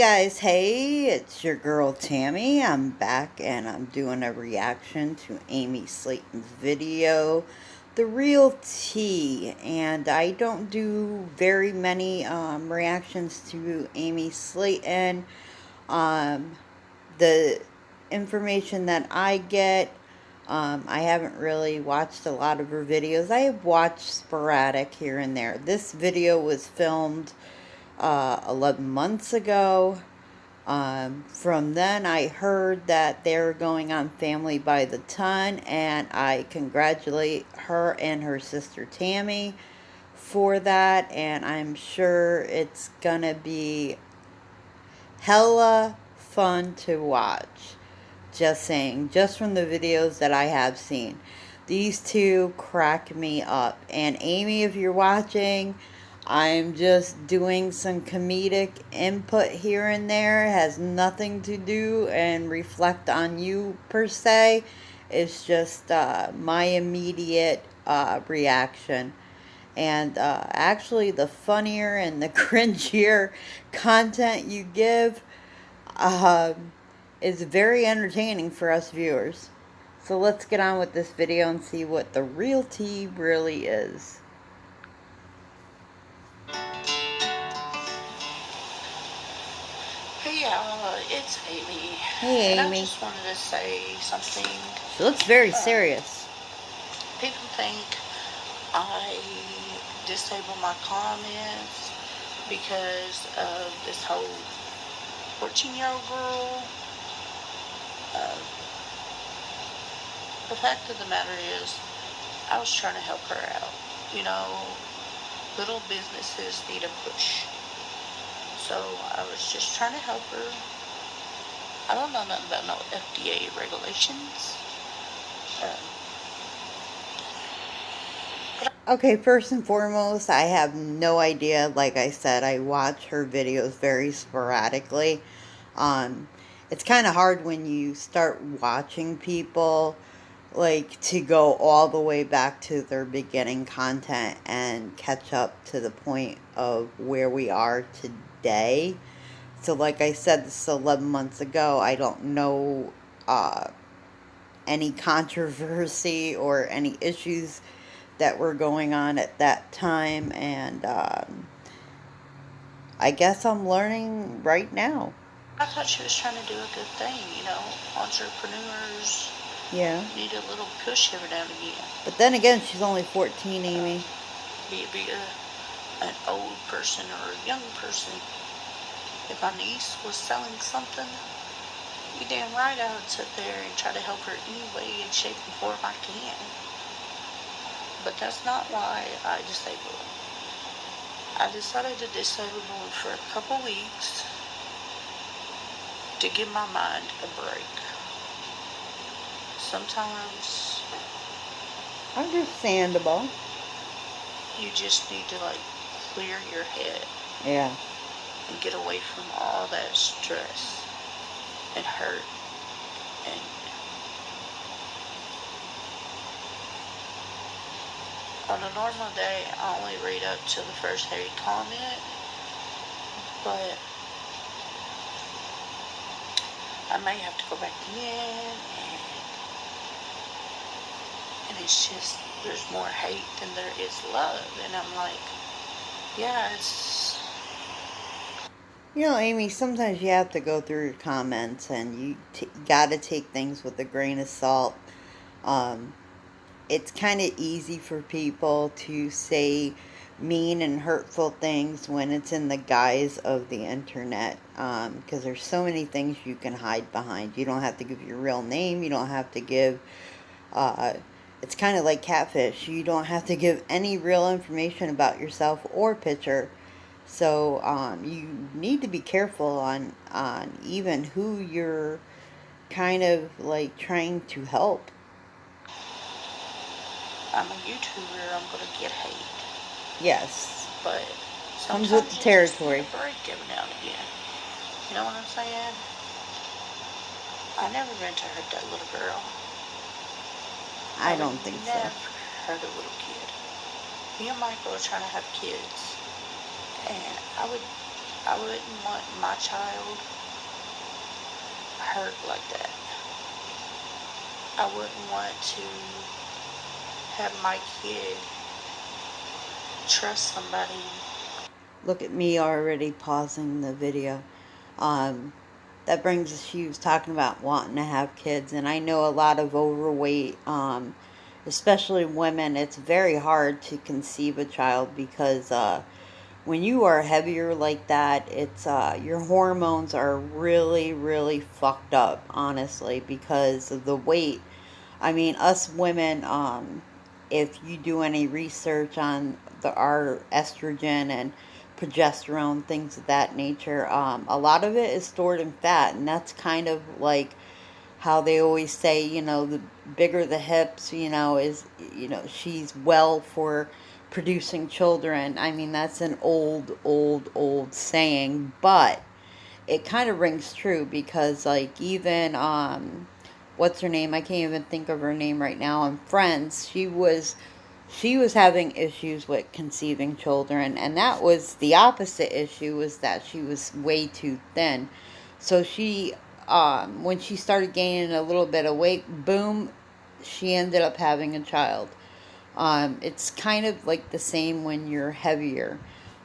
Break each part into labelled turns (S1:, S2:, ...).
S1: Guys, hey, it's your girl Tammy. I'm back and I'm doing a reaction to Amy Slaton's video, The Real Tea. And I don't do very many reactions to Amy Slaton. Um, the information that I get, I haven't really watched a lot of her videos. I have watched sporadic here and there. This video was filmed 11 months ago. From then, I heard that they're going on Family by the Ton, and I congratulate her and her sister Tammy for that, and I'm sure it's gonna be hella fun to watch. Just saying, just from the videos that I have seen. These two crack me up. And Amy, if you're watching, I'm just doing some comedic input here and there. It has nothing to do and reflect on you per se. It's just my immediate reaction. And actually, the funnier and the cringier content you give is very entertaining for us viewers. So let's get on with this video and see what the real tea really is.
S2: Hey y'all, it's Amy.
S1: Hey, Amy.
S2: And I just wanted to say something.
S1: She looks very serious.
S2: People think I disable my comments because of this whole 14-year-old girl. The fact of the matter is, I was trying to help her out. You know, little businesses need a push. So I was just trying to help her. I don't know nothing about no FDA regulations.
S1: Okay, first and foremost, I have no idea. Like I said, I watch her videos very sporadically. It's kind of hard when you start watching people, like, to go all the way back to their beginning content and catch up to the point of where we are today. So like I said, this is 11 months ago. I don't know any controversy or any issues that were going on at that time, and I guess I'm learning right now.
S2: I thought she was trying to do a good thing, you know. Entrepreneurs need a little push every now and again.
S1: But then again, she's only 14, Amy.
S2: Be an old person or a young person. If my niece was selling something, you damn right I would sit there and try to help her any way and shape and form I can. But that's not why I disabled them. I decided to disable them for a couple weeks to give my mind a break. Sometimes
S1: understandable.
S2: You just need to, like, clear your head.
S1: Yeah.
S2: And get away from all that stress and hurt and on a normal day, I only read up to the first hate comment, but I may have to go back in, and it's just, there's more hate than there is love, and I'm like, yeah, it's...
S1: You know, Amy, sometimes you have to go through your comments, and you gotta take things with a grain of salt. It's kind of easy for people to say mean and hurtful things when it's in the guise of the internet, because there's so many things you can hide behind. You don't have to give your real name. You don't have to give, it's kind of like catfish. You don't have to give any real information about yourself or picture. So you need to be careful on even who you're kind of like trying to help.
S2: I'm a YouTuber, I'm going to get hate.
S1: Yes.
S2: But
S1: comes with the territory.
S2: Break every now and again. You know what I'm saying? I never meant to hurt that little girl.
S1: I don't think so.
S2: Never hurt a little kid. Me and Michael are trying to have kids, and I would I wouldn't want my child hurt like that. I wouldn't want to have my kid trust somebody.
S1: Look at me already pausing the video. Um, that brings us, she was talking about wanting to have kids, and I know a lot of overweight, especially women, it's very hard to conceive a child because when you are heavier like that, it's your hormones are really, really fucked up, honestly, because of the weight. I mean, us women, if you do any research on our estrogen and progesterone, things of that nature, a lot of it is stored in fat, and that's kind of like how they always say, the bigger the hips, is, she's well for producing children. I mean, that's an old, old, old saying, but it kind of rings true because, like, even, what's her name? I can't even think of her name right now. On Friends, she was having issues with conceiving children, and that was the opposite issue, was that she was way too thin. So she, when she started gaining a little bit of weight, boom, she ended up having a child. It's kind of like the same when you're heavier.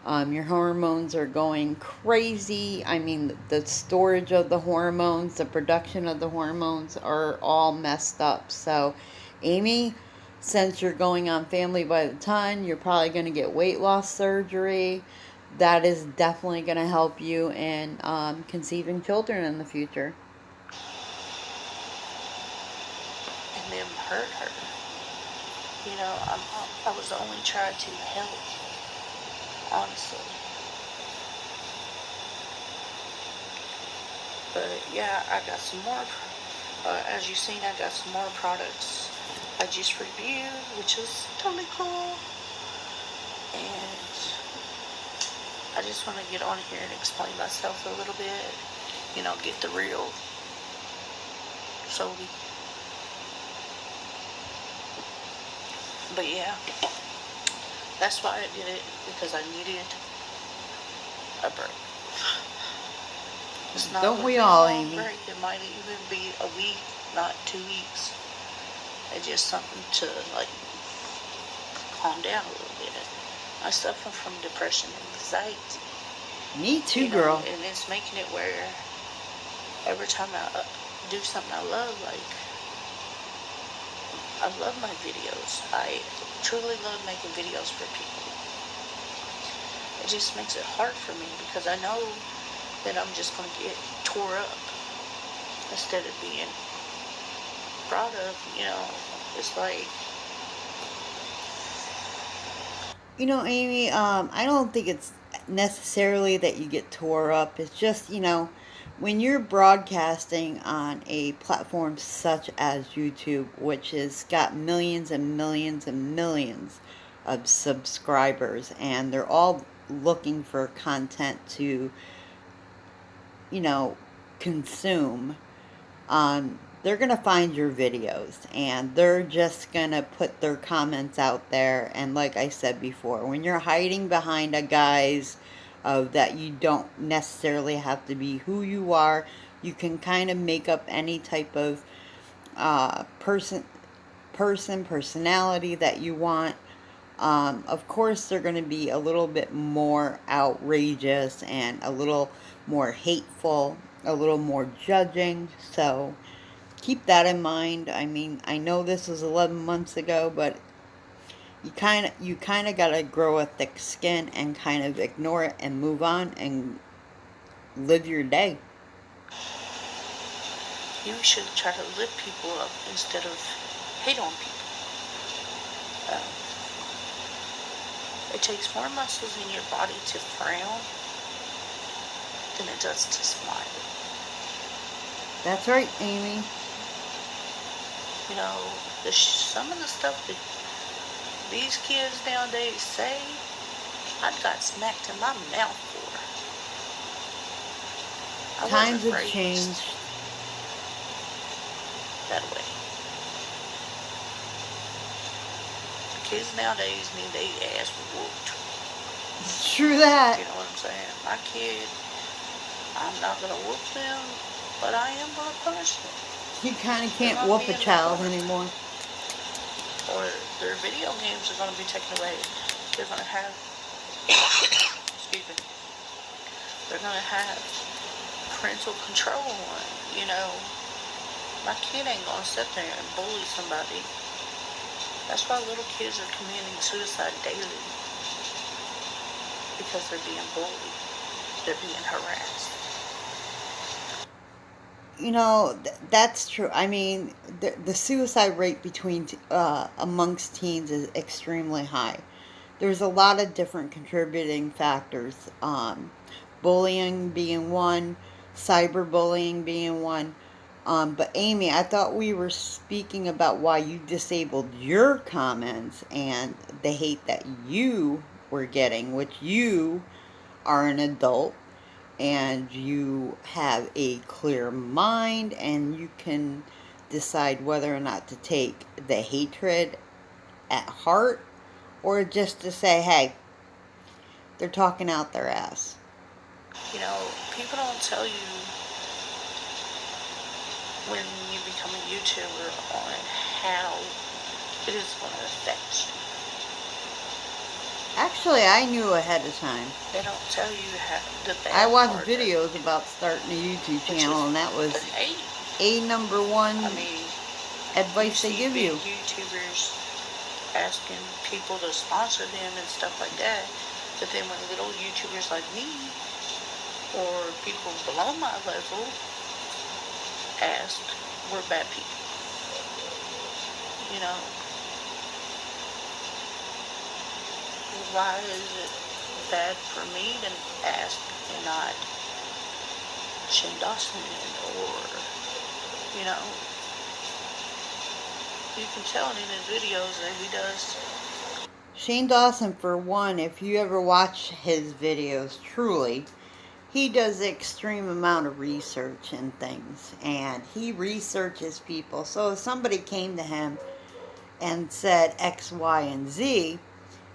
S1: Your hormones are going crazy. I mean, the storage of the hormones, the production of the hormones are all messed up. So, Amy, since you're going on Family by the Ton, you're probably going to get weight loss surgery. That is definitely going to help you in conceiving children in the future.
S2: And them hurt her. I was only trying to help, honestly. But yeah, I got some more. As you've seen, I got some more products I just reviewed, which is totally cool. And I just want to get on here and explain myself a little bit. Get the real solely. But yeah, that's why I did it, because I needed a break. It's not
S1: Don't
S2: gonna
S1: we
S2: be a
S1: all,
S2: long
S1: Amy?
S2: break. It might even be a week, not 2 weeks. It's just something to, like, calm down a little bit. I suffer from depression and anxiety.
S1: Me too, girl.
S2: And it's making it where every time I do something I love, like, I love my videos. I truly love making videos for people. It just makes it hard for me because I know that I'm just going to get tore up instead of being proud of, it's like.
S1: Amy, I don't think it's necessarily that you get tore up. It's just, when you're broadcasting on a platform such as YouTube, which has got millions and millions and millions of subscribers, and they're all looking for content to, you know, consume, they're going to find your videos and they're just going to put their comments out there. And like I said before, when you're hiding behind a guise of that you don't necessarily have to be who you are, you can kind of make up any type of personality that you want. Of course, they're going to be a little bit more outrageous and a little more hateful, a little more judging. So keep that in mind. I mean, I know this was 11 months ago, but you kind of got to grow a thick skin and kind of ignore it and move on and live your day.
S2: You should try to lift people up instead of hate on people. It takes more muscles in your body to frown than it does to smile.
S1: That's right, Amy.
S2: Some of the stuff that these kids nowadays say, I got smacked in my mouth for.
S1: Times have changed.
S2: That way. The kids nowadays need their ass whooped.
S1: True that.
S2: You know what I'm saying? my kid, I'm not going to whoop them, but I am going to punish them.
S1: You kind of
S2: They're
S1: can't
S2: going to
S1: whoop
S2: be
S1: a
S2: in the
S1: child
S2: park.
S1: anymore.
S2: Or their video games are going to be taken away. They're going to have, excuse me, they're going to have parental control on, you know. My kid ain't going to sit there and bully somebody. That's why little kids are committing suicide daily. Because they're being bullied. They're being harassed.
S1: You know, that's true. I mean, the suicide rate between amongst teens is extremely high. There's a lot of different contributing factors. Bullying being one, cyberbullying being one. But Amy, I thought we were speaking about why you disabled your comments and the hate that you were getting, which you are an adult and you have a clear mind and you can decide whether or not to take the hatred at heart or just to say, hey, they're talking out their ass.
S2: You know, people don't tell you when you become a YouTuber on how it is going to affect you.
S1: Actually, I knew ahead of time.
S2: They don't tell you how the bad
S1: I watched
S2: part
S1: videos about starting a YouTube channel, and that was
S2: the hate.
S1: a number one
S2: I mean,
S1: advice they give
S2: big
S1: you.
S2: YouTubers asking people to sponsor them and stuff like that, but then when little YouTubers like me or people below my level ask, we're bad people. You know, why is it bad for me to ask and not Shane Dawson or, you know, you can tell in his videos that he does.
S1: Shane Dawson, for one, if you ever watch his videos, truly, he does the extreme amount of research and things, and he researches people. So if somebody came to him and said X, Y, and Z,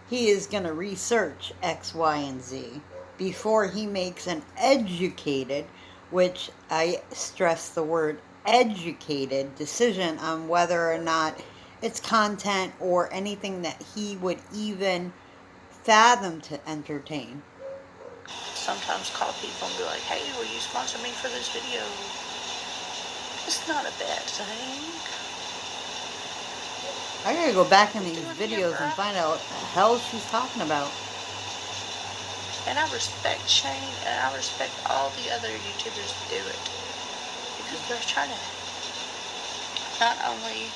S1: he is going to research X, Y, and Z before he makes an educated, which I stress the word educated, decision on whether or not it's content or anything that he would even fathom to entertain.
S2: Sometimes call people and be like, hey, will you sponsor me for this video? It's not a bad thing.
S1: I gotta go back in these videos and find out what the hell she's talking about.
S2: And I respect Shane and I respect all the other YouTubers that do it. Because they're trying to not only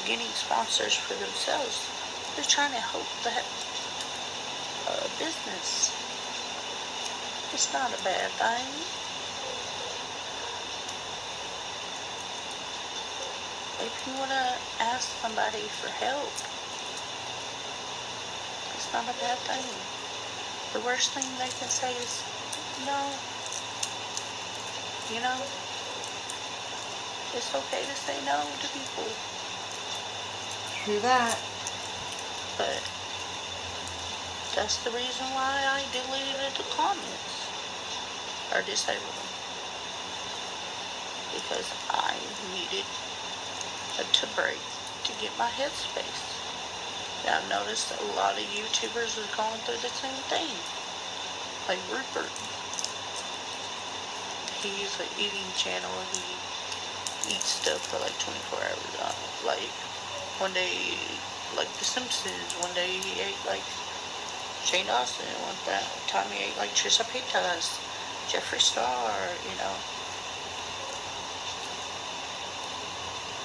S2: getting sponsors for themselves, they're trying to help that business. It's not a bad thing. If you want to ask somebody for help, it's not a bad thing. The worst thing they can say is no. You know, it's okay to say no to people.
S1: True that.
S2: But that's the reason why I deleted the comments or disabled them. Because I needed to break to get my headspace. Now I've noticed a lot of YouTubers are going through the same thing. Like Rupert. He's an eating channel. He eats stuff for like 24 hours. Like one day, like The Simpsons. One day he ate like Shane Dawson. One time he ate like Trisha Paytas, Jeffree Star. You know,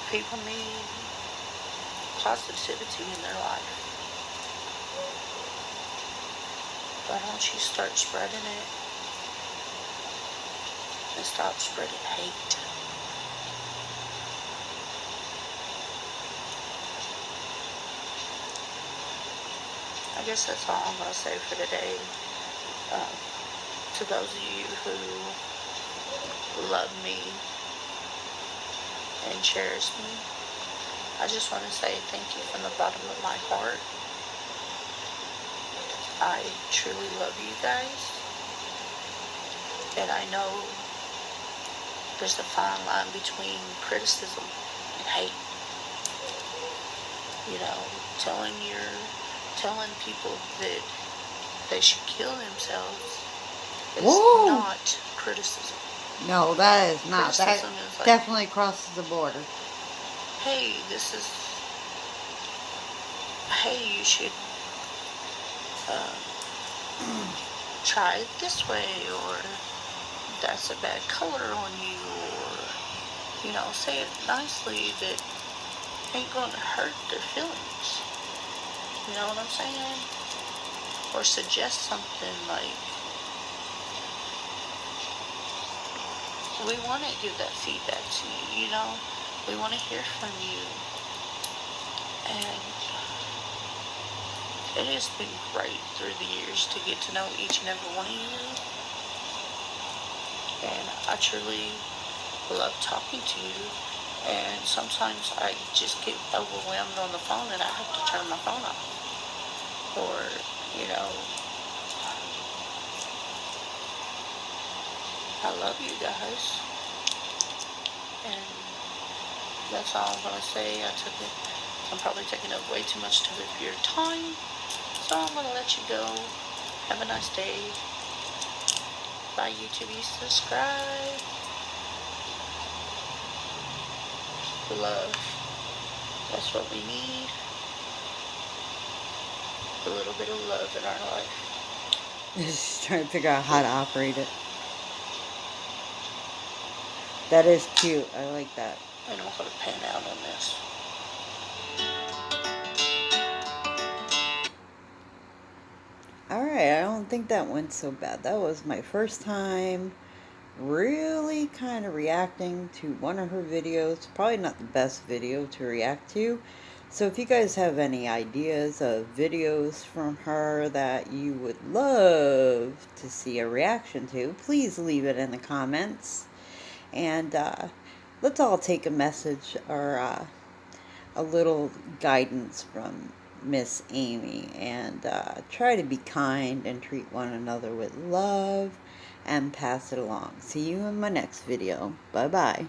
S2: people need positivity in their life. Why don't you start spreading it and stop spreading hate? I guess that's all I'm going to say for today. To those of you who love me and cherish me, I just want to say thank you from the bottom of my heart. I truly love you guys. And I know there's a fine line between criticism and hate. You know, telling people that they should kill themselves is
S1: Whoa!
S2: not criticism.
S1: No, that is not. That
S2: Criticism is like,
S1: definitely crosses the border.
S2: hey, hey, you should try it this way, or that's a bad color on you, or, say it nicely that ain't going to hurt their feelings. You know what I'm saying? Or suggest something like, we want to give that feedback to you, we want to hear from you. And it has been great through the years to get to know each and every one of you. And I truly love talking to you. And sometimes I just get overwhelmed on the phone and I have to turn my phone off. Or, I love you guys. And that's all I'm going to say. I'm probably taking up way too much of your time. So I'm going to let you go. Have a nice day. Bye, YouTube. Subscribe. Love. That's what we need. A little bit of love in our life.
S1: Just trying to figure out how to operate it. That is cute. I like that.
S2: I know how to pan out on this.
S1: Alright, I don't think that went so bad. That was my first time really kind of reacting to one of her videos. Probably not the best video to react to. So if you guys have any ideas of videos from her that you would love to see a reaction to, please leave it in the comments. And let's all take a message or a little guidance from Miss Amy, and try to be kind and treat one another with love and pass it along. See you in my next video. Bye bye.